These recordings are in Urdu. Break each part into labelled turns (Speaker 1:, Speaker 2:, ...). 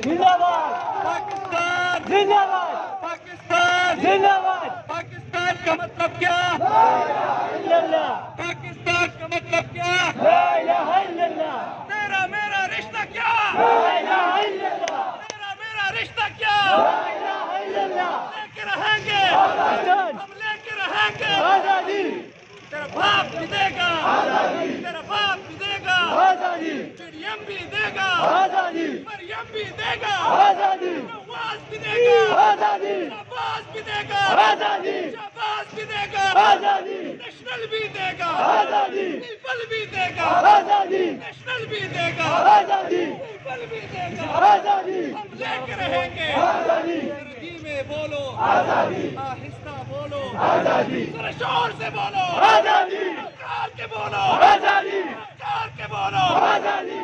Speaker 1: زندہ باد
Speaker 2: پاکستان
Speaker 1: زندہ باد
Speaker 2: پاکستان
Speaker 1: زندہ باد
Speaker 2: پاکستان کا مطلب کیا؟
Speaker 1: لا الہ الا اللہ
Speaker 2: پاکستان کا مطلب کیا؟
Speaker 1: لا الہ الا اللہ
Speaker 2: تیرا میرا رشتہ کیا؟
Speaker 1: لا الہ الا اللہ
Speaker 2: تیرا میرا رشتہ کیا؟
Speaker 1: لا الہ الا اللہ
Speaker 2: لے کے رہیں گے،
Speaker 1: پاکستان
Speaker 2: ہم لے کے رہیں گے،
Speaker 1: آزادی
Speaker 2: تیرا باپ بھی دے گا،
Speaker 1: آزادی
Speaker 2: تیرا باپ بھی دے گا،
Speaker 1: آزادی
Speaker 2: مریم بھی دے گا،
Speaker 1: آزادی
Speaker 2: مریم بھی دے گا،
Speaker 1: آزادی
Speaker 2: نواز بھی دے گا،
Speaker 1: آزادی
Speaker 2: شہباز بھی دے گا،
Speaker 1: آزادی
Speaker 2: شہباز بھی دے گا،
Speaker 1: آزادی
Speaker 2: نیشنل بھی دے گا،
Speaker 1: آزادی
Speaker 2: پیپل بھی دے گا،
Speaker 1: آزادی
Speaker 2: نیشنل بھی دے گا،
Speaker 1: آزادی
Speaker 2: پیپل بھی دے گا،
Speaker 1: آزادی
Speaker 2: ہم لے کے رہیں گے،
Speaker 1: آزادی
Speaker 2: ترجیح میں بولو،
Speaker 1: آزادی
Speaker 2: آہستہ بولو،
Speaker 1: آزادی
Speaker 2: ذرا شور سے بولو،
Speaker 1: آزادی
Speaker 2: کار کے بولو،
Speaker 1: آزادی
Speaker 2: کار کے بولو،
Speaker 1: آزادی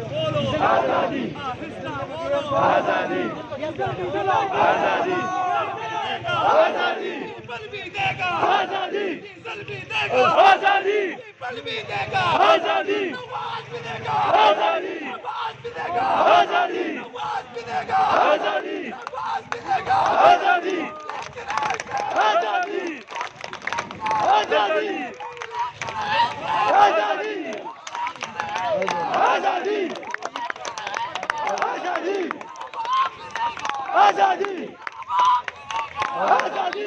Speaker 2: بولو،
Speaker 1: آزادی
Speaker 2: آہستہ بولو،
Speaker 1: آزادی آزادی آزادی
Speaker 2: پیپل بھی دے گا،
Speaker 1: آزادی
Speaker 2: ڈیزل بھی دے گا،
Speaker 1: آزادی
Speaker 2: پیپل بھی دے گا،
Speaker 1: آزادی
Speaker 2: نواز بھی دے گا،
Speaker 1: آزادی
Speaker 2: نواز بھی دے گا،
Speaker 1: آزادی
Speaker 2: نواز بھی دے گا،
Speaker 1: آزادی
Speaker 2: نواز بھی دے گا،
Speaker 1: آزادی آزادی آزادی آزادی آزادی آزادی آزادی آزادی